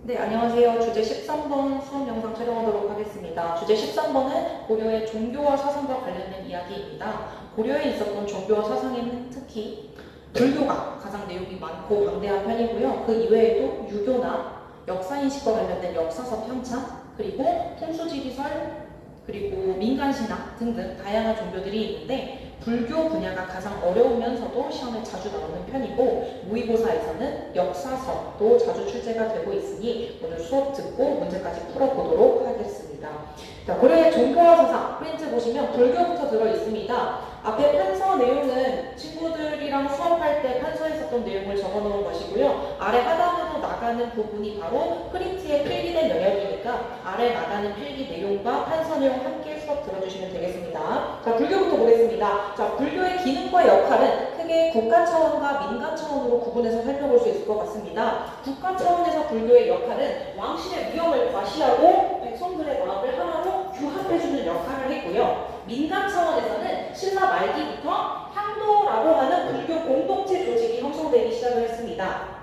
네, 안녕하세요. 주제 13번 수업 영상 촬영하도록 하겠습니다. 주제 13번은 고려의 종교와 사상과 관련된 이야기입니다. 고려에 있었던 종교와 사상에는 특히 불교가 가장 내용이 많고 방대한 편이고요. 그 이외에도 유교나 역사인식과 관련된 역사서 편찬, 그리고 풍수지리설, 그리고 민간신앙 등등 다양한 종교들이 있는데 불교 분야가 가장 어려우면서도 시험에 자주 나오는 편이고 모의고사에서는 역사서도 자주 출제가 되고 있으니 오늘 수업 듣고 문제까지 풀어보도록 하겠습니다. 자, 고려의 종교와 사상 프린트 보시면 불교부터 들어있습니다. 앞에 판서 내용은 친구들이랑 수업할 때 판서에 썼던 내용을 적어놓은 것이고요. 아래 하단으로 나가는 부분이 바로 프린트에 필기된 영역이니까 아래 나가는 필기 내용과 판서 내용 함께 수업 들어주시면 되겠습니다. 자, 불교부터 보겠습니다. 자, 불교의 기능과 역할은 크게 국가 차원과 민간 차원으로 구분해서 살펴볼 수 있을 것 같습니다. 국가 차원에서 불교의 역할은 왕실의 위험을 과시하고 백성들의 마음을 하나로 규합해주는 역할을 했고요. 민간 차원에서는 신라 말기부터 향도라고 하는 불교 공동체 조직이 형성되기 시작을 했습니다.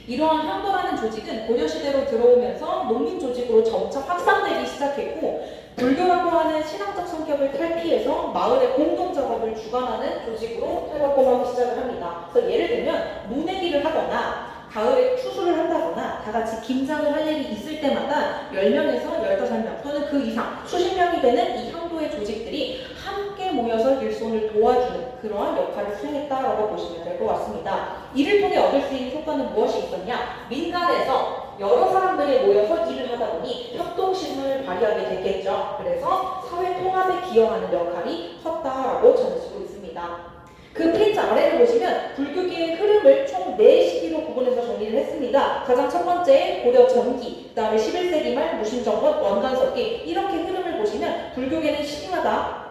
이러한 향도라는 조직은 고려시대로 들어오면서 농민 조직으로 점차 확산되기 시작했고 불교라고 하는 신앙적 성격을 탈피해서 마을의 공동작업을 주관하는 조직으로 활동하기 시작을 합니다. 그래서 예를 들면 모내기를 하거나 가을에 추수를 한다거나 다 같이 김장을 할 일이 있을 때마다 10명에서 15명 또는 그 이상 수십 명이 되는 이 향도의 조직들이 함께 모여서 일손을 도와주는 그러한 역할을 수행했다라고 보시면 될 것 같습니다. 이를 통해 얻을 수 있는 효과는 무엇이 있었냐? 민간에서 여러 사람들이 모여서 일을 하다 보니 협동심을 발휘하게 됐겠죠. 그래서 사회 통합에 기여하는 역할이 컸다라고 전해지고 있습니다. 그 프린트 아래를 보시면 불교계의 흐름을 총 4시기로 구분해서 정리를 했습니다. 가장 첫 번째 고려 전기, 그 다음에 11세기 말 무신정권, 원간석기 이렇게 흐름을 보시면 불교계는 시기마다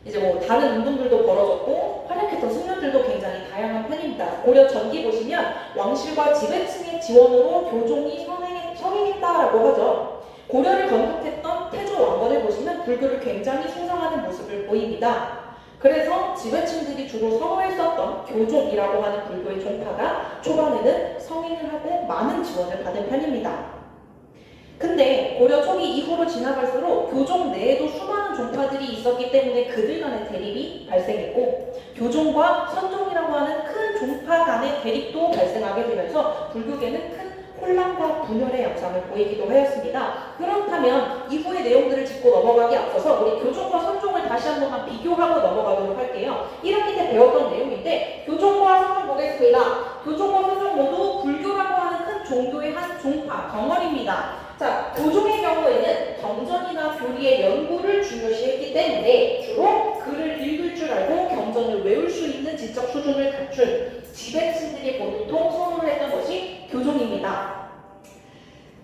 이제 뭐 다른 운동들도 벌어졌고 활약했던 승려들도 굉장히 다양한 편입니다. 고려 전기 보시면 왕실과 지배층의 지원으로 교종이 성행했다라고 하죠. 고려를 건국했던 태조 왕건을 보시면 불교를 굉장히 숭상하는 모습을 보입니다. 그래서 지배층들이 주로 선호했었던 교종이라고 하는 불교의 종파가 초반에는 성행을 하고 많은 지원을 받은 편입니다. 근데 고려 초기 이후로 지나갈수록 교종 내에도 수많은 종파들이 있었기 때문에 그들 간의 대립이 발생했고 교종과 선종이라고 하는 큰 종파 간의 대립도 발생하게 되면서 불교계는 큰 혼란과 분열의 양상을 보이기도 하였습니다. 그렇다면 이후의 내용들을 짚고 넘어가기 앞서서 우리 교종과 선종을 다시 한 번만 비교하고 넘어가도록 할게요. 1학기 때 배웠던 내용인데 교종과 선종 보겠습니다. 교종과 선종 모두 불교라고 하는 큰 종교의 한 종파, 덩어리입니다. 자, 교종의 경우에는 경전이나 교리의 연구를 중요시했기 때문에 주로 글을 읽을 줄 알고 경전을 외울 수 있는 지적 수준을 갖춘 지배층들이 보통 선호를 했던 것이 교종입니다.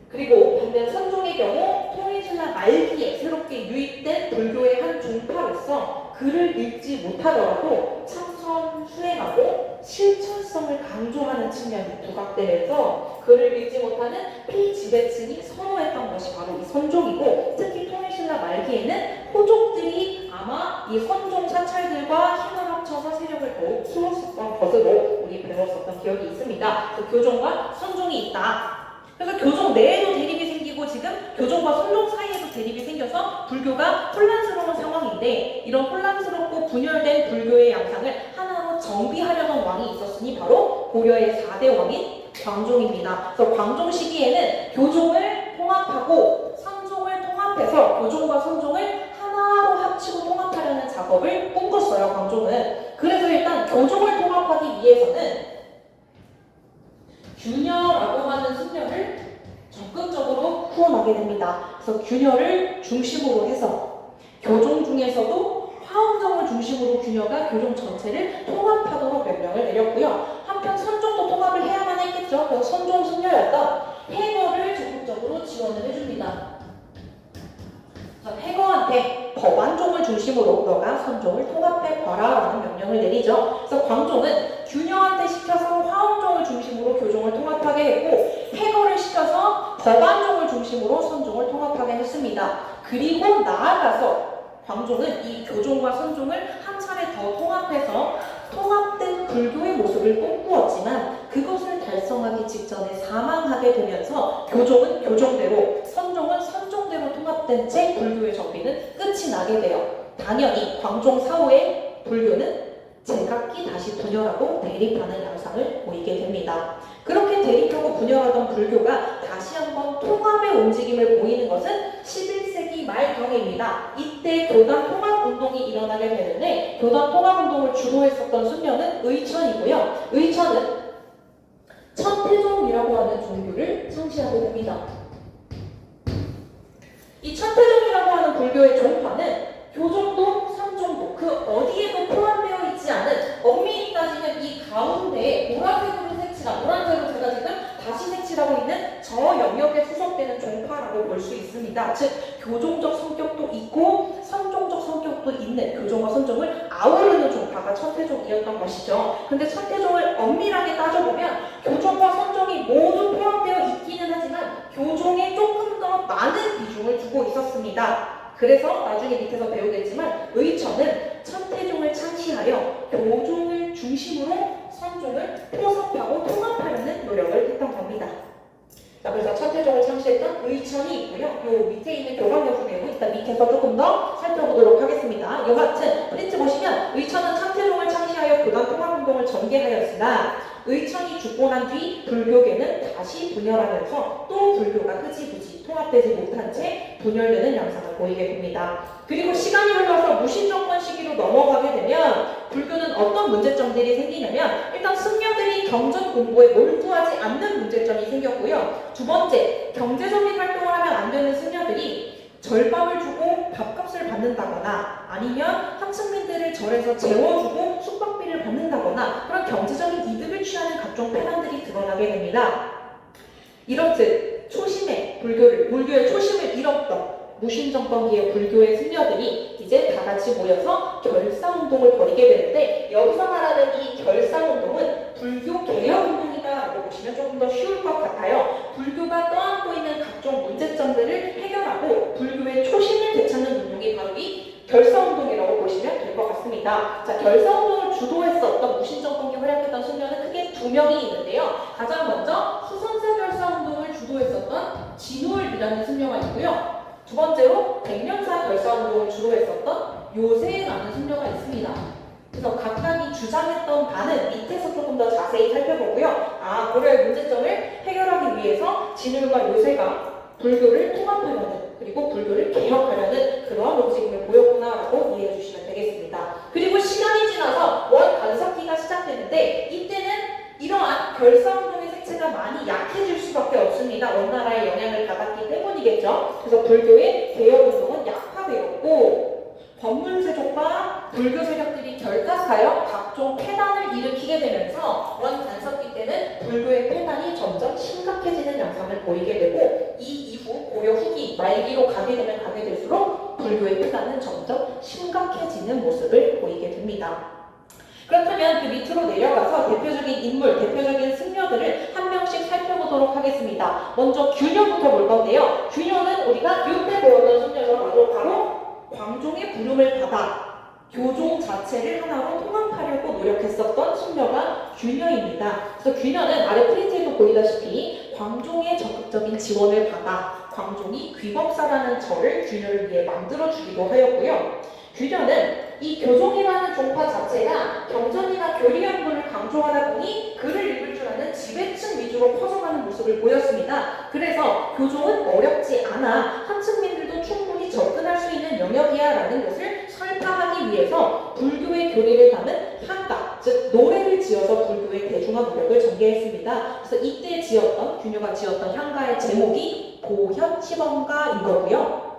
그리고 반면 선종의 경우 통일신라 말기에 새롭게 유입된 불교의 한 종파로서 글을 읽지 못하더라도 참선, 수행하고 실천성을 강조하는 측면이 부각되면서 글을 읽지 못하는 피지배층이 선호했던 것이 바로 이 선종이고 특히 통일신라 말기에는 호족들이 아마 이 선종 사찰들과 힘을 합쳐서 세력을 더욱 키웠었던 것으로 우리 배웠었던 기억이 있습니다. 교종과 선종이 있다. 그래서 교종 내에도 대립이 생기고 지금 교종과 선종 사이에도 대립이 생겨서 불교가 혼란스러운 상황인데 이런 혼란스럽고 분열된 불교의 양상을 하나로 정비하려던 왕이 있었으니 바로 고려의 4대 왕인 광종입니다. 그래서 광종 시기에는 교종을 통합하고 선종을 통합해서 교종과 선종을 하나로 합치고 통합하려는 작업을 꿈꿨어요. 광종은. 그래서 일단 교종을 통합하기 위해서는 균열라고 하는 승려를 적극적으로 후원하게 됩니다. 그래서 균열을 중심으로 해서 교종 중에서도 화엄정을 중심으로 균열가 교종 전체를 통합하도록 명령을 내렸고요. 한편 선종도 통합을 해야만 했겠죠. 그래서 선종 승려였던 해거를 적극적으로 지원을 해줍니다. 해거한테 법안종을 중심으로 너가 선종을 통합해봐라 라는 명령을 내리죠. 그래서 광종은 균열한테 시켜서 화엄종을 중심으로 교종을 통합하게 했고 해거를 시켜서 법안종을 중심으로 선종을 통합하게 했습니다. 그리고 나아가서 광종은 이 교종과 선종을 한 차례 더 통합해서 통합된 불교의 모습을 꿈꾸었지만 그것을 달성하기 제정하기 직전에 사망하게 되면서 교종은 교종대로, 선종은 선종대로 통합된 채 불교의 정비는 끝이 나게 돼요. 당연히 광종 사후에 불교는 제각기 다시 분열하고 대립하는 양상을 보이게 됩니다. 그렇게 대립하고 분열하던 불교가 다시 한번 통합의 움직임을 보이는 것은 11세기 말경입니다. 이때 교단 통합운동이 일어나게 되는데 교단 통합운동을 주도했었던 순녀는 의천이고요. 의천은 천태종이라고 하는 종교를 창시하게 됩니다. 이 천태종이라고 하는 불교의 종파는 교종도 선종도 그 어디에도 포함되어 있지 않은, 엄밀히 따지면 이 가운데에 보라색으로 색칠한, 노란색으로 제가 지금 다시 색칠하고 있는 저 영역에 소속되는 종파라고 볼 수 있습니다. 즉 교종적 성격도 있고 선종적 성격도 있는, 교종과 선종을 아우르는 종파가 천태종이었던 것이죠. 근데 천태종을 엄밀하게 따져보면 교종과 선종이 모두 포함되어 있기는 하지만 교종에 조금 더 많은 비중을 두고 있었습니다. 그래서 나중에 밑에서 배우겠지만 의천은 천태종을 창시하여 교종을 중심으로 선종을 포섭하고 통합하려는 노력을 했던 겁니다. 자, 그래서 천태종을 창시했던 의천이 있고요. 요 밑에 있는 교광여수 내용 일단 밑에서 조금 더 살펴보도록 하겠습니다. 여하튼 프린트 보시면 의천은 천태종을 창시하여 교단 통합운동을 전개하였으나 의천이 죽고 난 뒤 불교계는 다시 분열하면서 또 불교가 흐지부지 통합되지 못한 채 분열되는 양상을 보이게 됩니다. 그리고 시간이 흘러서 무신정권 시기로 넘어가게 되면 불교는 어떤 문제점들이 생기냐면 일단 승려들이 경전 공부에 몰두하지 않는 문제점이 생겼고요. 두 번째, 경제적인 활동을 하면 안 되는 승려들이 절밥을 주고 밥값을 받는다거나 아니면 하층민들을 절에서 재워주고 숙박비를 받는다거나 그런 경제적인 이득을 취하는 각종 폐단들이 드러나게 됩니다. 이렇듯 불교의 초심을 잃었던 무신정권기의 불교의 승려들이 이제 다 같이 모여서 결사운동을 벌이게 되는데 여기서 말하는 이 결사운동은 불교 개혁운동이다라고 보시면 조금 더 쉬울 것 같아요. 불교가 떠안고 있는 각종 문제점들을 해결하고 불교의 초심을 되찾는 운동이 바로 이 결사운동이라고 보시면 될 것 같습니다. 자, 결사운동을 주도했었던 무신정권기 활약했던 승려는 크게 두 명이 있는데요. 가장 먼저 수선사 결사운동을 주도했었던 진울이라는 승려가 있고요. 두 번째로 백년사 결사운동을 주도했었던 요세라는 승려가 있습니다. 그래서 각각이 주장했던 바는 밑에서 조금 더 자세히 살펴보고요. 고려의 문제점을 해결하기 위해서 진울과 요세가 불교를 통합하려는 그리고 불교를 개혁하려는 그러한 움직임을 보였구나라고 이해해 주시면 되겠습니다. 그리고 시간이 지나서 원간섭기가 시작되는데 이때는 이러한 결사운동의 색채가 많이 약해질 수밖에 없습니다. 원나라의 영향을 받았기 때문이겠죠. 그래서 불교의 개혁운동은 약화되었고 법문세족과 불교 세력들이 결탁하여 각종 폐단을 일으키게 되면서 원간섭기 때는 불교의 폐단이 점점 심각해지는 양상을 보이게 되고 이 이후 고려 후기 말기로 가게 되면 가게 될수록 불교의 폐단은 점점 심각해지는 모습을 보이게 됩니다. 그렇다면 그 밑으로 내려가서 대표적인 인물, 대표적인 승려들을 한 명씩 살펴보도록 하겠습니다. 먼저 균효부터 볼 건데요. 균효는 우리가 이때 배웠던 승려로 바로 광종의 부름을 받아 교종 자체를 하나로 통합하려고 노력했었던 승려가 균효입니다. 그래서 균효는 아래 프린트에도 보이다시피 광종의 적극적인 지원을 받아 광종이 귀법사라는 절을 균효를 위해 만들어주기도 하였고요. 균효는 이 교종이라는 종파 자체가 경전이나 교리 연구를 강조하다 보니 글을 읽을 줄 아는 지배층 위주로 퍼져가는 모습을 보였습니다. 그래서 교종은 어렵지 않아 하층민들도 충분히 접근할 수 있는 영역이야 라는 것을 설파하기 위해서 불교의 교리를 담은 향가, 즉 노래를 지어서 불교의 대중화 노력을 전개했습니다. 그래서 이때 균효가 지었던 향가의 제목이 보현시범가인 거고요.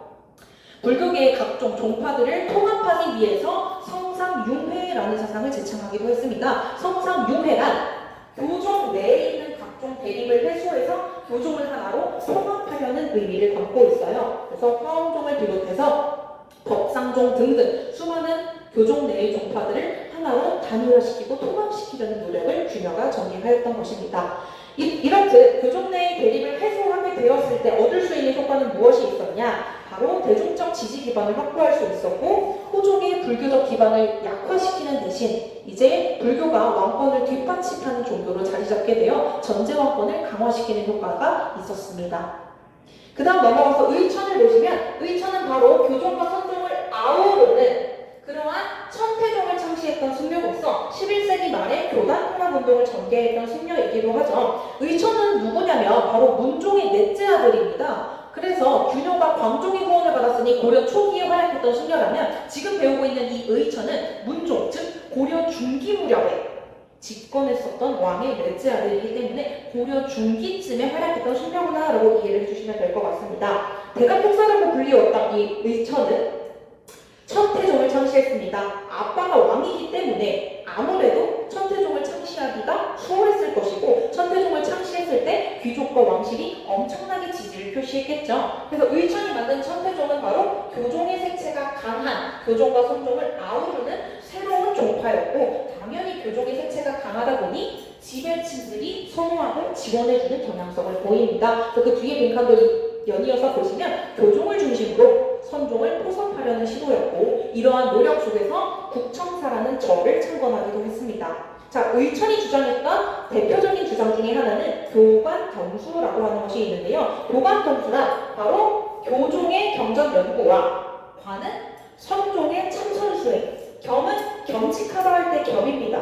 불교계의 각종 종파들을 통합하기 위해서 성상융회라는 사상을 제창하기도 했습니다. 성상융회란 교종 내에 있는 각종 대립을 해소해서 교종을 하나로 통합하려는 의미를 담고 있어요. 그래서 화엄종을 비롯해서 법상종 등등 수많은 교종 내의 종파들을 하나로 단일화시키고 통합시키려는 노력을 균효가 전개하였던 것입니다. 이렇듯 교종 내의 대립을 해소하게 되었을 때 얻을 수 있는 효과는 무엇이 있었냐? 바로 대중적 지지 기반을 확보할 수 있었고 호족의 불교적 기반을 약화시키는 대신 이제 불교가 왕권을 뒷받침하는 종교로 자리 잡게 되어 전제 왕권을 강화시키는 효과가 있었습니다. 그 다음 넘어가서 의천을 보시면 의천은 바로 교종과 선종을 아우르는 그러한 천태종을 창시했던 승려로서 11세기 말에 교단 통합운동을 전개했던 승려이기도 하죠. 의천은 누구냐면 바로 문종의 넷째 아들입니다. 그래서 균효가 광종의 후원을 받았으니 고려 초기에 활약했던 승려라면 지금 배우고 있는 이 의천은 문종, 즉 고려 중기 무렵에 집권했었던 왕의 넷째 아들이기 때문에 고려 중기쯤에 활약했던 승려구나라고 이해를 해주시면 될 것 같습니다. 대간통사라고 불리웠던 이 의천은 천태종을 창시했습니다. 아빠가 왕이기 때문에 아무래도 천태종을 창시하기가 수월했을 것이고 천태종을 창시했을 때 귀족과 왕실이 엄청나게 지지를 표시했겠죠. 그래서 의천이 만든 천태종은 바로 교종의 색채가 강한 교종과 선종을 아우르는 새로운 종파였고 당연히 교종의 색채가 강하다 보니 지배층들이 선호하고 지원해주는 경향성을 보입니다. 그 뒤에 빈칸도 연이어서 보시면 교종을 중심으로 선종을 포섭하려는 시도였고 이러한 노력 속에서 국청사라는 절을 창건하기도 했습니다. 자, 의천이 주장했던 대표적인 주장 중에 하나는 교관경수라고 하는 것이 있는데요. 교관경수란 바로 교종의 경전 연구와 관은 선종의 참선 수행, 겸은 겸직하다 할 때 겸입니다.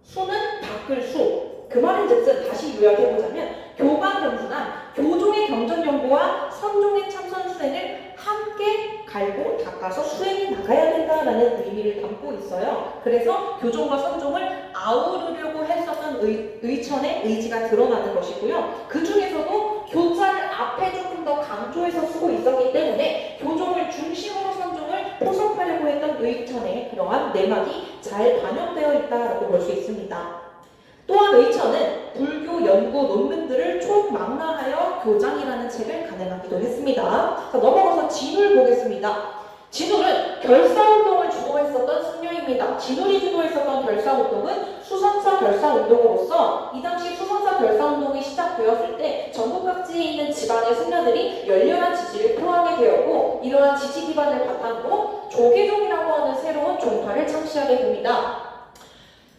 수는 닦을 수. 그 말인즉슨 다시 요약해보자면 교관경수란 교종의 경전 연구와 선종의 참선 수행을 함께 갈고 닦아서 수행해 나가야 된다라는 의미를 담고 있어요. 그래서 교종과 선종을 아우르려고 했었던 의천의 의지가 드러나는 것이고요. 그 중에서도 교자를 앞에 조금 더 강조해서 쓰고 있었기 때문에 교종을 중심으로 선종을 포섭하려고 했던 의천의 그러한 내막이 잘 반영되어 있다고 볼 수 있습니다. 또한 의천은 불교 연구 논문들을 총망라하여 교장이라는 책을 간행하기도 했습니다. 자, 넘어가서 진울 보겠습니다. 진울은 결사운동을 주도했었던 승려입니다. 진울이 주도했었던 결사운동은 수선사 결사운동으로서 이 당시 수선사 결사운동이 시작되었을 때 전국 각지에 있는 지방의 승려들이 열렬한 지지를 표하게 되었고 이러한 지지 기반을 바탕으로 조계종이라고 하는 새로운 종파를 창시하게 됩니다.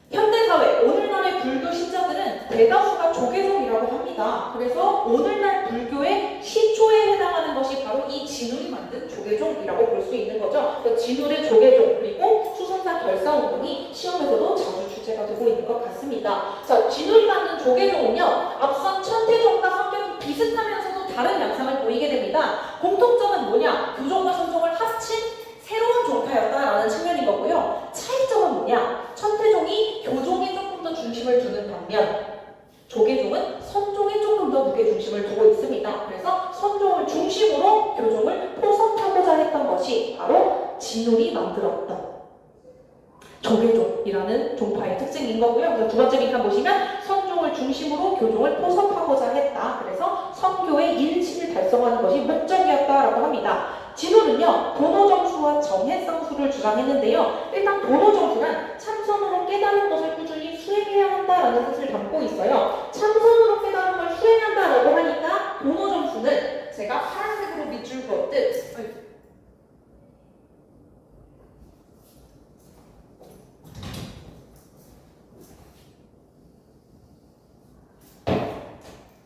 현대사회, 오늘날의 불교 신자들은 대다수가 조계종이라고 합니다. 그래서 오늘날 불교의 시초에 해당하는 것이 바로 이 진울이 만든 조계종이라고 볼 수 있는 거죠. 진울의 조계종 그리고 수선사 결사운동이 시험에서도 자주 출제가 되고 있는 것 같습니다. 자, 진울이 만든 조계종은요, 앞선 천태종과 성격이 비슷하면서도 다른 양상을 보이게 됩니다. 공통점은 뭐냐? 교종과 선종을 합친 새로운 종파였다라는 측면인 거고요. 차이점은 뭐냐? 천태종이 교종에 조금 더 중심을 두는 반면 조계종은 선종에 조금 더 무게중심을 두고 있습니다. 그래서 선종을 중심으로 교종을 포섭하고자 했던 것이 바로 진울이 만들었던 조계종이라는 종파의 특징인 거고요. 그래서 두 번째 빈칸 보시면 선종을 중심으로 교종을 포섭하고자 했다. 그래서 선교의 일치를 달성하는 것이 목적이었다라고 합니다. 진울은요, 도노정수와 정해성수를 주장했는데요. 일단 도노정수란 참선으로 깨달은 것을 꾸준히 수행해야 한다라는 뜻을 담고 있어요. 참선으로 깨달은 걸 수행한다라고 하니까 도노정수는 제가 파란색으로 밑줄 그었듯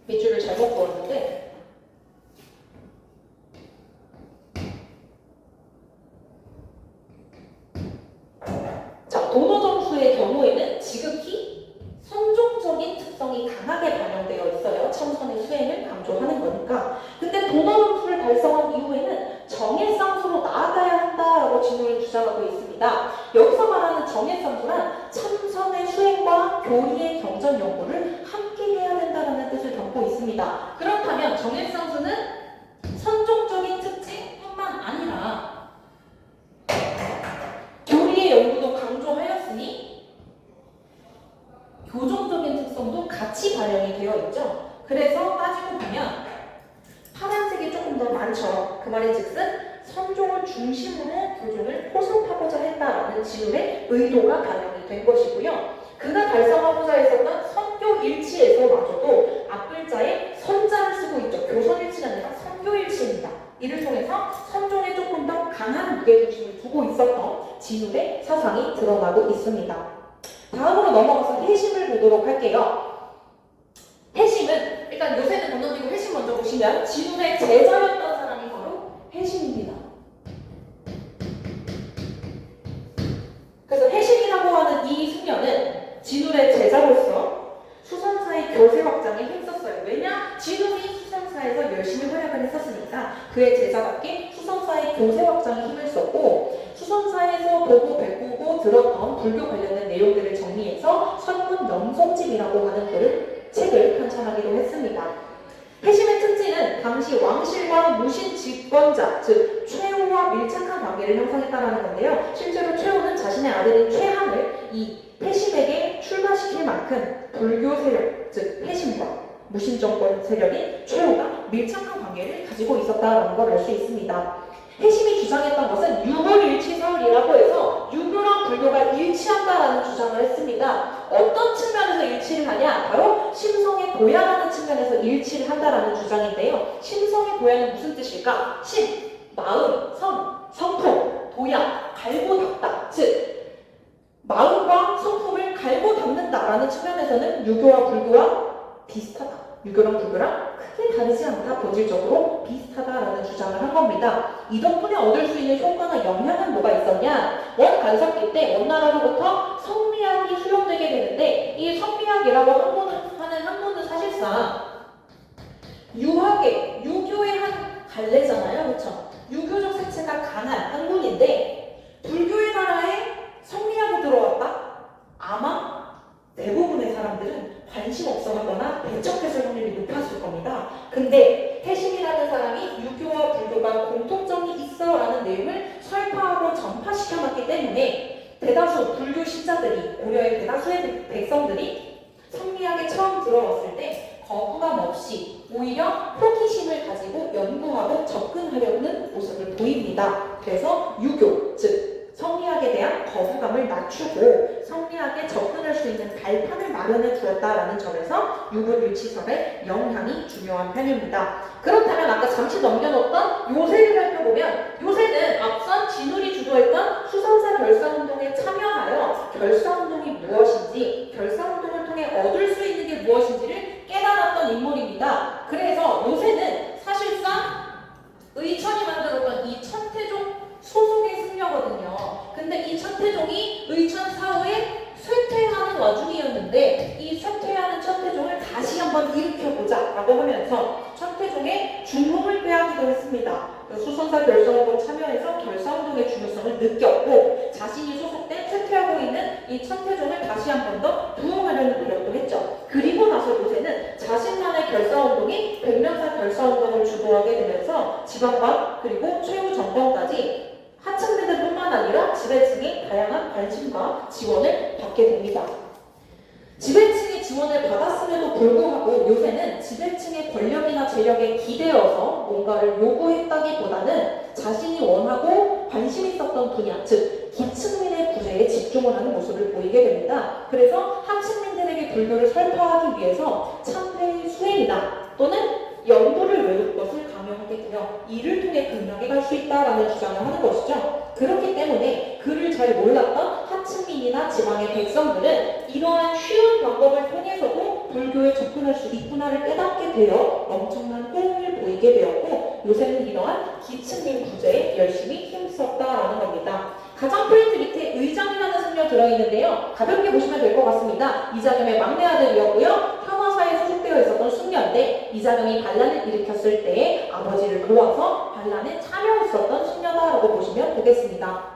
밑줄을 잘못 그었는데 도노정수의 경우에는 지극히 선종적인 특성이 강하게 반영되어 있어요. 참선의 수행을 강조하는 거니까. 근데 도노정수를 달성한 이후에는 정해상수로 나아가야 한다라고 진울은 주장하고 있습니다. 여기서 말하는 정해상수란 참선의 수행과 교리의 경전 연구를 함께 해야 된다는 뜻을 담고 있습니다. 그렇다면 정해상수는 선종적인 특징뿐만 아니라 교리의 연구도 강조하였으니 교종적인 특성도 같이 반영이 되어 있죠. 그래서 따지고 보면 파란색이 조금 더 많죠. 그 말인즉슨 선종을 중심으로 교종을 포섭하고자 했다라는 진울의 의도가 반영이 된 것이고요. 그가 달성하고자 했었던 선교일치에서마저도 앞글자에 선자를 쓰고 있죠. 교선일치가 아니라 선교일치입니다. 이를 통해서 드러나고 있습니다. 다음으로 넘어가서 해심을 보도록 할게요. 해심은 일단 요새는 건너뛰고 해심 먼저 보시면 진운의 제자였던 사람이 바로 해심입니다. 그래서 해심이라고 하는 이 승려는 진운의 제자로서 수선사의 교세 확장에 힘썼어요. 왜냐? 진운이 수선사에서 열심히 활약을 했었으니까 그의 제자답게 수선사의 교세 확장에 힘을 썼고 수선사에서 보고 배우고 들었던 불교 관련된 내용들을 정리해서 선문 영성집이라고 하는 책을 편찬하기도 했습니다. 해심의 특징은 당시 왕실과 무신 집권자, 즉 최후와 밀착한 관계를 형성했다는 건데요. 실제로 최후는 자신의 아들인 최한을 이 해심에게 출가시킬 만큼 불교 세력, 즉 해심과 무신 정권 세력인 최후가 밀착한 관계를 가지고 있었다는 걸 알 수 있습니다. 해심이 주장했던 것은 유불일치설이라고 해서 유교랑 불교가 일치한다라는 주장을 했습니다. 어떤 측면에서 일치를 하냐? 바로 심성의 도야라는 측면에서 일치를 한다라는 주장인데요. 심성의 도야는 무슨 뜻일까? 심, 마음, 성품, 도야, 갈고 닦다. 즉 마음과 성품을 갈고 닦는다라는 측면에서는 유교와 불교와 비슷하다. 유교랑 불교랑 크게 다르지 않다. 본질적으로 비슷하다라는 주장을 한 겁니다. 이 덕분에 얻을 수 있는 효과나 영향은 뭐가 있었냐? 원간섭기 때 원나라로부터 성리학이 수용되게 되는데 이 성리학이라고 하는 학문은 사실상 유교의 한 갈래잖아요. 그렇죠? 유교적 색채가 강한 학문인데 불교의 나라에 성리학이 들어왔다? 아마 대부분의 사람들은 관심 없어 하거나 배척했을 확률이 높았을 겁니다. 근데 해심이라는 사람이 유교와 불교가 공통점이 있어 라는 내용을 설파하고 전파시켜놨기 때문에 대다수 불교 신자들이, 고려의 대다수의 백성들이 성리학에 처음 들어왔을 때 거부감 없이 오히려 호기심을 가지고 연구하고 접근하려는 모습을 보입니다. 그래서 유교, 즉 성리학에 대한 거부감을 낮추고 성리학에 접근할 수 있는 발판을 마련해 주었다라는 점에서 유불일치설의 영향이 중요한 편입니다. 그렇다면 아까 잠시 넘겨놓던 요새를 살펴보면 요새는 앞선 진울이 주도했던 수선사 결사운동에 참여하여 결사운동이 무엇인지 결사운동을 통해 얻을 수 있는 게 무엇인지를 깨달았던 인물입니다. 그래서 요새는 사실상 의천이 만들었던 이 천태종 소속의 승려거든요. 근데 이 천태종이 의천 사후에 쇠퇴하는 와중이었는데 이 쇠퇴하는 천태종을 다시 한번 일으켜보자 라고 하면서 천태종의 중흥을 빼앗기도 했습니다. 수선사 결사운동 참여해서 결사운동의 중요성을 느꼈고 자신이 소속된 쇠퇴하고 있는 이 천태종을 다시 한 번 더 부흥하려는 노력도 했죠. 그리고 나서 요새는 자신만의 결사운동이 백년사 결사운동을 주도하게 되면서 지방관 그리고 최후 정권까지 하층민들뿐만 아니라 지배층이 다양한 관심과 지원을 받게 됩니다. 지배층의 지원을 받았음에도 불구하고 요새는 지배층의 권력이나 재력에 기대어서 뭔가를 요구했다기보다는 자신이 원하고 관심 있었던 분야, 즉 기층민의 구제에 집중을 하는 모습을 보이게 됩니다. 그래서 하층민들에게 불교를 설파하기 위해서 참회 수행이나 또는 연구를 외울 것을 강요하게 되어 이를 통해 극락에 갈 수 있다라는 주장을 하는 것이죠. 그렇기 때문에 그를 잘 몰랐던 하층민이나 지방의 백성들은 이러한 쉬운 방법을 통해서도 불교에 접근할 수 있구나를 깨닫게 되어 엄청난 호응을 보이게 되었고 요새는 이러한 기층민 구제에 열심히 힘썼다라는 겁니다. 가장 프린트 밑에 의장이라는 승려 들어있는데요. 가볍게 보시면 될 것 같습니다. 이장염의 막내 아들이었고요. 현화사에 소속되어 있었던 승려인데 이장염이 반란을 일으켰을 때 아버지를 도와서 반란에 참여했었던 승려다라고 보시면 되겠습니다.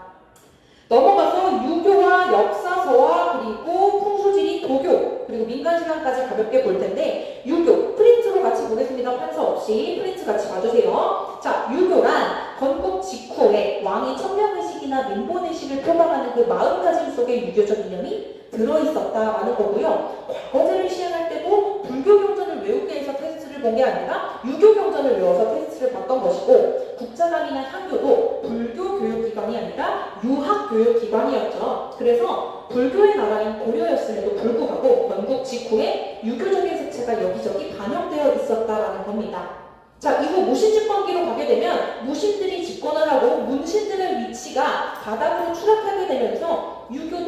넘어가서 유교와 역사서와 그리고 풍수지리, 도교 그리고 민간신앙까지 가볍게 볼 텐데 유교 프린트로 같이 보겠습니다. 판서 없이 프린트 같이 봐주세요. 자, 유교란 건국 직후에 왕이 천명의식이나 민본의식을 표방하는 그 마음가짐 속에 유교적 이념이 들어있었다라는 거고요. 과거제를 시행할 때도 불교 경전을 외우게 해서 테스트를 본 게 아니라 유교 경전을 외워서 테스트를 봤던 것이고 국자감이나 향교도 불교 교육기관이 아니라 유학교육기관이었죠. 그래서 불교의 나라인 고려였음에도 불구하고 건국 직후에 유교적인 색채가 여기저기 반영되어 있었다라는 겁니다. 자, 이후 무신집권기로 가게 되면 무신들이 집권을 하고 문신들의 위치가 바닥으로 추락하게 되면서 유교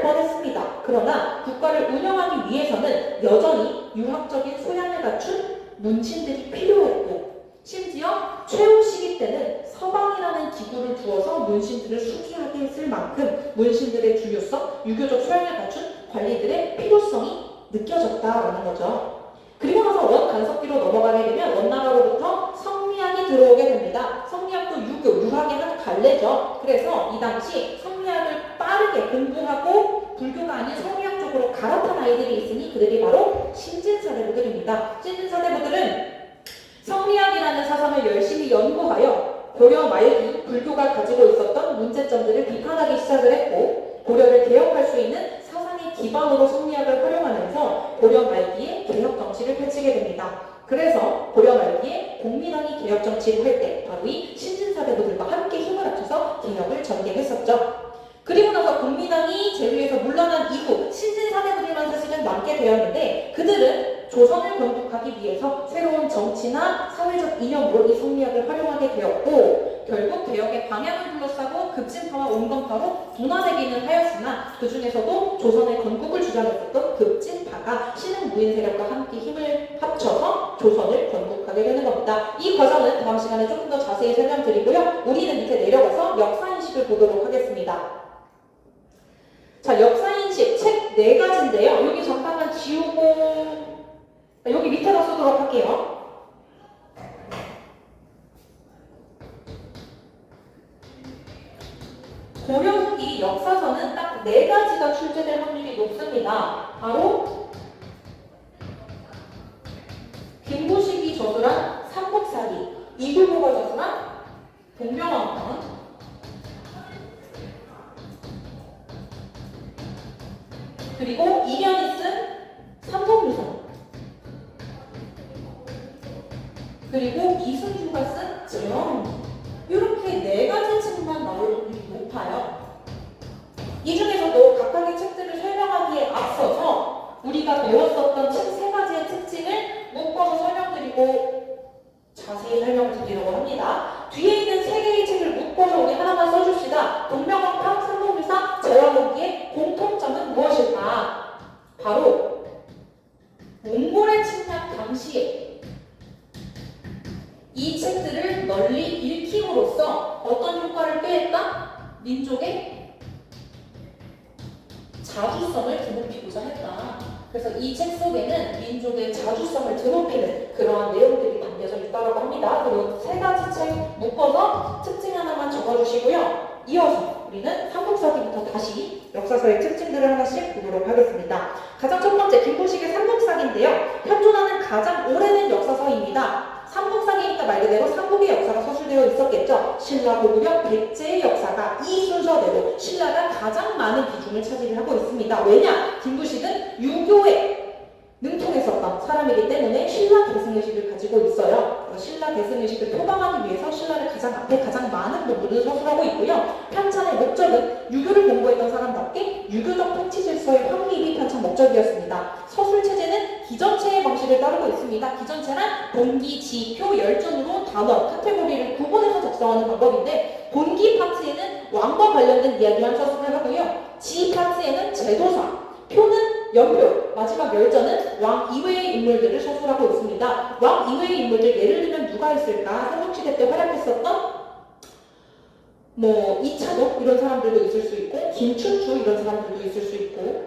뻔했습니다. 그러나 국가를 운영하기 위해서는 여전히 유학적인 소양을 갖춘 문신들이 필요했고, 심지어 최후 시기 때는 서방이라는 기구를 두어서 문신들을 수기하게 했을 만큼 문신들의 중요성, 유교적 소양을 갖춘 관리들의 필요성이 느껴졌다라는 거죠. 그리고 나서 원간섭기로 넘어가게 되면 원나라로부터 성리학이 들어오게 됩니다. 성리학도 유교, 유학의 한 갈래죠. 그래서 이 당시 성리학을 빠르게 공부하고 불교가 아닌 성리학 쪽으로 갈아탄 아이들이 있으니 그들이 바로 신진사대부들입니다. 신진사대부들은 성리학이라는 사상을 열심히 연구하여 고려 말기 불교가 가지고 있었던 문제점들을 비판하기 시작을 했고, 고려를 개혁할 수 있는 사상의 기반으로 성리학을 활용하면서 고려 말기에 개혁 정치를 펼치게 됩니다. 그래서 고려 말기에 공민왕이 개혁 정치를 할 때 바로 이 신진사대부들과 함께 힘을 합쳐서 개혁을 전개했었죠. 그리고 나서 공민왕이 제위에서 물러난 이후 신진사대부들만 사실은 남게 되었는데, 그들은 조선을 건국하기 위해서 새로운 정치나 사회적 이념으로 이 성리학을 활용하게 되었고, 결국 개혁의 방향을 둘러싸고 급진파와 온건파로 분화되기는 하였으나 그 중에서도 조선의 건국을 주장했었던 급진파가 신흥무인 세력과 함께 힘을 합쳐서 조선을 건국하게 되는 겁니다. 이 과정은 다음 시간에 조금 더 자세히 설명드리고요. 우리는 밑에 내려가서 역사인식을 보도록 하겠습니다. 자, 역사인식 책 4가지인데요. 여기 잠깐만 지우고 여기 밑에다 쓰도록 할게요. 고려 후기 역사서는 딱 4가지가 출제될 확률이 높습니다. 바로 김부식이 저술한 삼국사기, 이규보가 저술한 동명왕편, 그리고 이련이 쓴 삼국유성, 그리고 이승주가 쓴 제왕. 이렇게 4가지 책만 나올 확률이 높아요. 이 중에서도 각각의 책들을 설명하기에 앞서서 우리가 배웠었던 책 3가지의 특징을 묶어서 설명드리고 자세히 설명을 드리려고 합니다. 뒤에 있는 3개의 책을 묶어서 우리 하나만 써줍시다. 동명왕편, 삼국유사, 제왕후기의 공통점은 무엇일까? 바로 몽골의 침략 당시에 이 책들을 널리 읽힘으로써 어떤 효과를 꾀했다? 민족의 자주성을 드높이고자 했다. 그래서 이 책 속에는 민족의 자주성을 드높이는 그러한 내용들이 담겨져 있다고 합니다. 그리고 3가지 책 묶어서 특징 하나만 적어주시고요. 이어서 우리는 삼국사기부터 다시 역사서의 특징들을 하나씩 보도록 하겠습니다. 가장 첫 번째, 김부식의 삼국사기인데요. 현존하는 가장 오래된 역사서입니다. 삼국사기니까 말 그대로 삼국의 역사가 서술되어 있었겠죠. 신라, 고구려, 백제의 역사가 이 순서대로 신라가 가장 많은 비중을 차지하고 있습니다. 왜냐? 김부식은 유교에 능통했었던 사람이기 때문에 신라 계승의식을 가지고 있어요. 신라 계승의식을 표방하기 위해서 신라를 가장 앞에 가장 많은 부분을 서술하고 있고요. 편찬의 목적은 유교를 공부했던 사람답게 유교적 통치 질서의 확립이 편찬 목적이었습니다. 서술 체제는 기전체의 방식을 따르고 있습니다. 기전체란 본기, 지, 표, 열전으로 단원, 카테고리를 구분해서 작성하는 방법인데, 본기 파트에는 왕과 관련된 이야기만 서술을 하고요. 지 파트에는 제도사, 표는 연표, 마지막 열전은 왕 이외의 인물들을 서술하고 있습니다. 왕 이외의 인물들 예를 들면 누가 있을까? 삼국시대 때 활약했었던 이차도 이런 사람들도 있을 수 있고, 김춘추 이런 사람들도 있을 수 있고,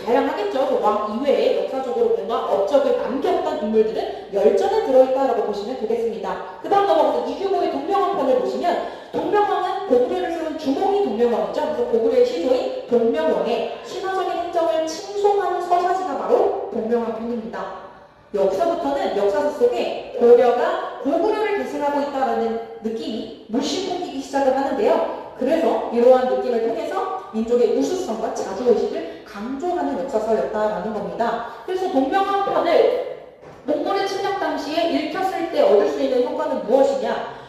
다양하겠죠. 왕 이외에 역사적으로 뭔가 업적을 남겼던 인물들은 열전에 들어있다라고 보시면 되겠습니다. 그 다음 넘어가서 이규보의 동명왕편을 보시면, 동명왕은 고구려를 세운 주몽이 동명왕이죠. 그래서 고구려의 시조인 동명왕의 신화적인 행정을 칭송하는 서사지가 바로 동명왕편입니다. 여기서부터는 역사서 속에 고려가 고구려를 계승하고 있다는 느낌이 물씬 풍기기 시작을 하는데요. 그래서 이러한 느낌을 통해서 민족의 우수성과 자주의식을 강조하는 역사서였다라는 겁니다. 그래서 동명왕편을 몽골의 침략 당시에 읽혔을 때 얻을 수 있는 효과는 무엇이냐?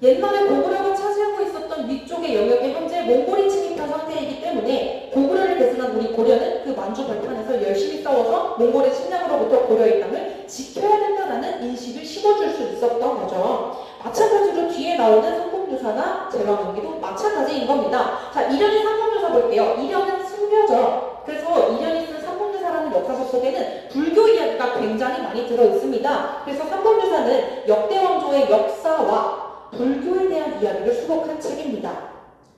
옛날에 고구려가 차지하고 있었던 위쪽의 영역에 현재 몽골이 침입한 상태이기 때문에 고구려를 계승한 우리 고려는 그 만주 벌판에서 열심히 싸워서 몽골의 침략으로부터 고려의 땅을 지켜야 된다는 인식을 심어줄 수 있었던 거죠. 마찬가지로 뒤에 나오는 삼국유사나 제왕후기도 마찬가지인 겁니다. 자, 이련의 삼국유사 볼게요. 이련은 승려 거죠. 그래서 이년이 쓴 삼봉유사라는 역사서 속에는 불교 이야기가 굉장히 많이 들어 있습니다. 그래서 삼봉유사는 역대 왕조의 역사와 불교에 대한 이야기를 수록한 책입니다.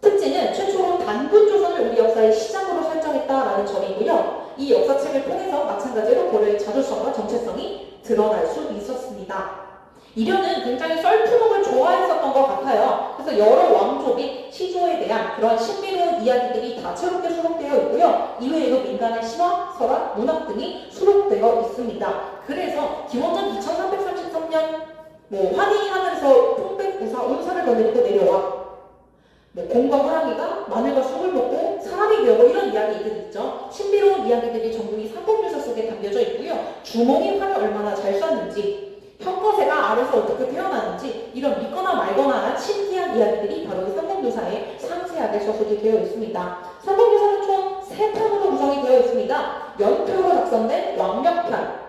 특징은 최초로 단군조선을 우리 역사의 시작으로 설정했다라는 점이고요. 이 역사책을 통해서 마찬가지로 고려의 자주성과 정체성이 드러날 수 있었습니다. 이련은 굉장히 썰푸름을 좋아했었던 것 같아요. 그래서 여러 왕조 및 시조에 대한 그런 신비로운 이야기들이 다채롭게 수록되어 있고요. 이외에도 민간의 신화, 설화, 문학 등이 수록되어 있습니다. 그래서 기원전 2333년 환희 하늘에서 풍백부사 운사를 거느리고 내려와 곰과 호랑이가 마늘과 쑥을 먹고 사람이 되고 이런 이야기들 있죠. 신비로운 이야기들이 전부 이 삼봉유사 속에 담겨져 있고요. 주몽이 활을 얼마나 잘 쐈는지 혀거새가 알에서 어떻게 태어나는지 이런 믿거나 말거나 신기한 이야기들이 바로 이 삼봉유사에 상세하게 저술이 되어 있습니다. 삼봉유사는 총 3편으로 구성이 되어 있습니다. 연표로 작성된 왕력편,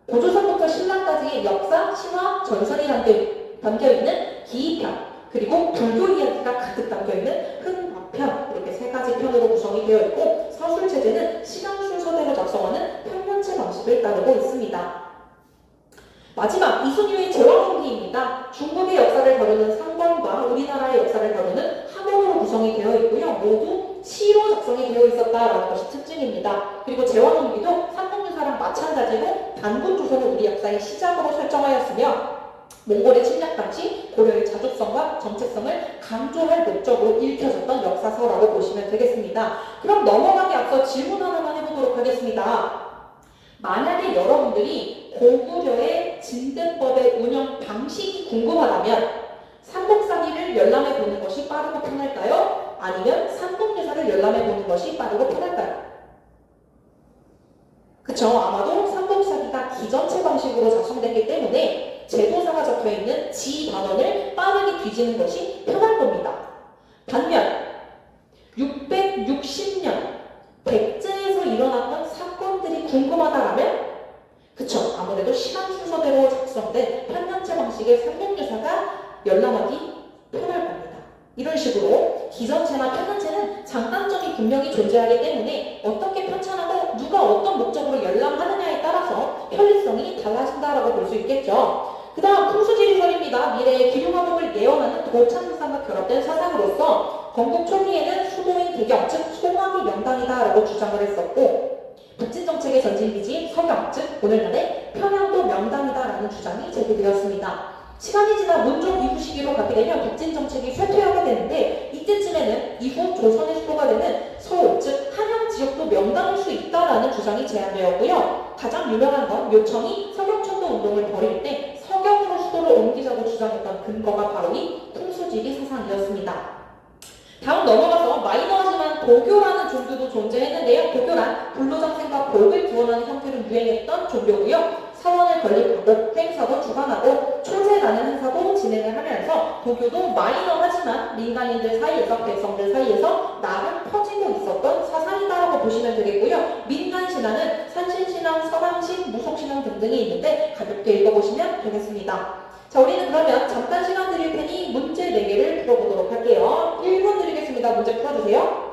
고조선부터 신라까지의 역사, 신화, 전설이 담겨있는 기이편, 그리고 불교 이야기가 가득 담겨있는 흥화편, 이렇게 3가지 편으로 구성이 되어 있고 서술 체제는 시간 순서대로 작성하는 평면체 방식을 따르고 있습니다. 마지막 이순유의 제왕홍기입니다. 중국의 역사를 다루는 상권과 우리나라의 역사를 다루는 학원으로 구성이 되어 있고요. 모두 시로 작성이 되어 있었다라는 것이 특징입니다. 그리고 제왕홍기도 삼봉유사랑 마찬가지로 단군조선을 우리 역사의 시작으로 설정하였으며 몽골의 침략 당시 고려의 자족성과 정체성을 강조할 목적으로 읽혀졌던 역사서라고 보시면 되겠습니다. 그럼 넘어가기 앞서 질문 하나만 해보도록 하겠습니다. 만약에 여러분들이 고구려의 진대법의 운영 방식이 궁금하다면 삼복사기를 열람해 보는 것이 빠르고 편할까요? 아니면 삼복유사를 열람해 보는 것이 빠르고 편할까요? 그쵸? 아마도 삼복사기가 기전체 방식으로 작성됐기 때문에 제도사가 적혀있는 지 단원을 빠르게 뒤지는 것이 편할 겁니다. 반면 660년 백제에서 일어났던 사건들이 궁금하다라면 그쵸, 아무래도 시간 순서대로 작성된 편년체 방식의 삼복유사가 열람하기 편할 겁니다. 이런 식으로 기전체나 편년체는 장단점이 분명히 존재하기 때문에 어떻게 편찬하고 누가 어떤 목적으로 열람하느냐에 따라서 편리성이 달라진다라고 볼 수 있겠죠. 그 다음 풍수지리설입니다. 미래의 기륭화복을 예언하는 도창상과 결합된 사상으로서 건국 초기에는 수도인 대경, 즉 송악이 명당이다라고 주장을 했었고 북진정책의 전진기지 서경, 즉 오늘날의 평양도 명당이다라는 주장이 제기되었습니다. 시간이 지나 문종 이후 시기로 가게 되면 북진정책이 쇠퇴하게 되는데 이때쯤에는 이후 조선의 수도가 되는 서울, 즉 한양 지역도 명당일 수 있다라는 주장이 제안되었고요. 가장 유명한 건 요청이 서경천도 운동을 벌일 때 서경으로 수도를 옮기자고 주장했던 근거가 바로 이 풍수지리 사상이었습니다. 다음 넘어가서 마이너하지만 도교라는 종교도 존재했는데요. 도교란 불로장생과 복을 구원하는 형태로 유행했던 종교고요. 사원을 건립하고 행사도 주관하고 초제라는 행사도 진행을 하면서 도교도 마이너하지만 민간인들 사이에서 백성들 사이에서 나름 퍼지고 있었던 사상이다라고 보시면 되겠고요. 민간신앙은 산신신앙, 서당신, 무속신앙 등등이 있는데 가볍게 읽어보시면 되겠습니다. 자, 우리는 그러면 잠깐 시간 드릴 테니 문제 4개를 풀어보도록 할게요. 1분 드리겠습니다. 문제 풀어주세요.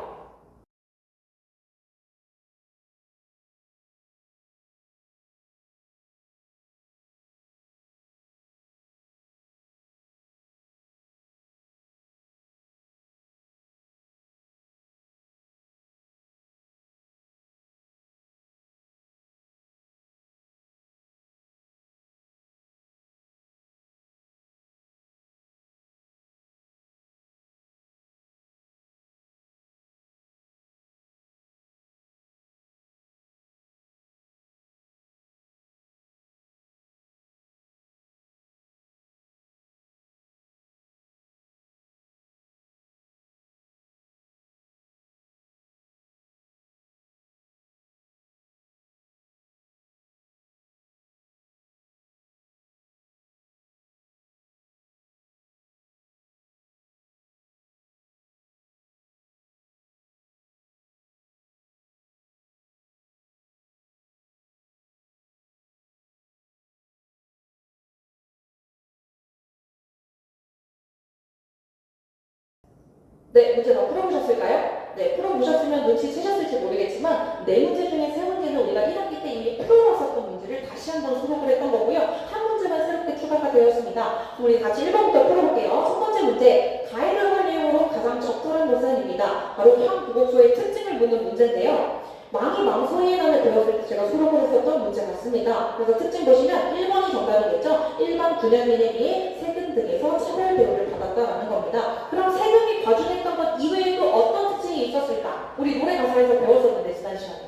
네, 문제 다 풀어보셨을까요? 네, 풀어보셨으면 눈치채셨을지 모르겠지만 네 문제 중에 세 문제는 우리가 1학기 때 이미 풀어왔었던 문제를 다시 한번 수록을 했던 거고요. 한 문제만 새롭게 추가가 되었습니다. 우리 같이 1번부터 풀어볼게요. 첫 번째 문제, 가해를 활용으로 가장 적절한 것은입니다. 바로 향부곡소의 특징을 묻는 문제인데요. 망이 망소의난을 배웠을 때 제가 수록을 했었던 문제 같습니다. 그래서 특징 보시면 1번이 정답이겠죠. 일반 분양민에 비해 세금 등에서 차별 대우를 받았다라는 겁니다. 그럼 세금이 과중했던 것 이외에도 어떤 특징이 있었을까? 우리 노래 가사에서 배웠었는데 지난 시간에.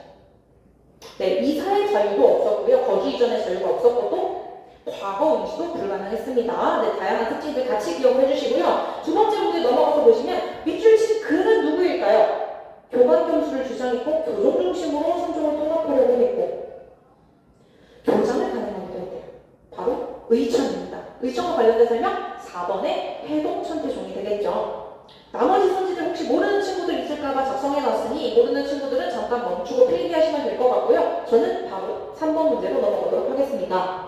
네, 이사의 자유도 없었고요. 거주 이전의 자유가 없었고 또 과거 응시도 불가능했습니다. 네, 다양한 특징들 같이 기억을 해주시고요. 두 번째 문제 넘어가서 보시면 밑줄 친 그는 누구일까요? 교관 경수를 주장했고 교종 중심으로 선종을 통합하려고 했고 교장을 가능하게 되었대요. 바로 의천입니다. 의천과 관련된 설명 4번의 해동천태종이 되겠죠. 나머지 선지들 혹시 모르는 친구들 있을까봐 작성해놨으니 모르는 친구들은 잠깐 멈추고 필기하시면 될 것 같고요. 저는 바로 3번 문제로 넘어가도록 하겠습니다.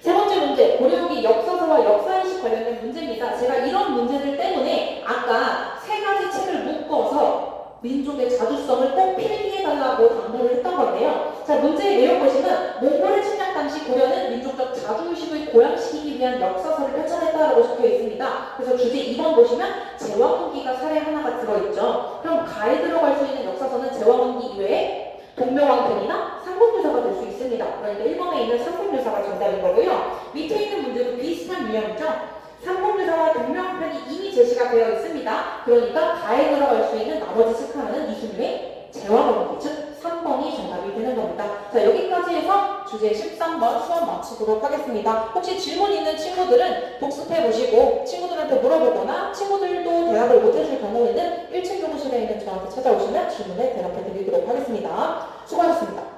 세 번째 문제, 고려기 역사서와 역사인식 관련된 문제입니다. 제가 이런 문제들 때문에 아까 세 가지 책을 묶어서 민족의 자주성을 꼭 필기해달라고 당부를 했던 건데요. 자, 문제의 내용 보시면 몽골의 침략 당시 고려는 민족적 자주의식을 고양시키기 위한 역사서를 펼쳐냈다라고 적혀 있습니다. 그래서 주제 2번 보시면 제왕군기가 사례 하나가 들어있죠. 그럼 가에 들어갈 수 있는 역사서는 제왕군기 이외에 동명왕편이나 삼국유사가 될 수 있습니다. 그러니까 1번에 있는 삼국유사가 정답인 거고요. 밑에 있는 문제도 비슷한 유형이죠. 삼국유사와 동명왕편이 이미 제시가 되어 있습니다. 그러니까 가에 들어갈 수 있는 나머지 체크하는 이순유의 제왕군기, 즉 3번이 정답이 되는 겁니다. 자, 여기까지 해서 주제 13번 수업 마치도록 하겠습니다. 혹시 질문 있는 친구들은 복습해보시고 친구들한테 물어보거나 친구들도 대답을 못해줄 경우에는 1층 교무실에 있는 저한테 찾아오시면 질문에 대답해드리도록 하겠습니다. 수고하셨습니다.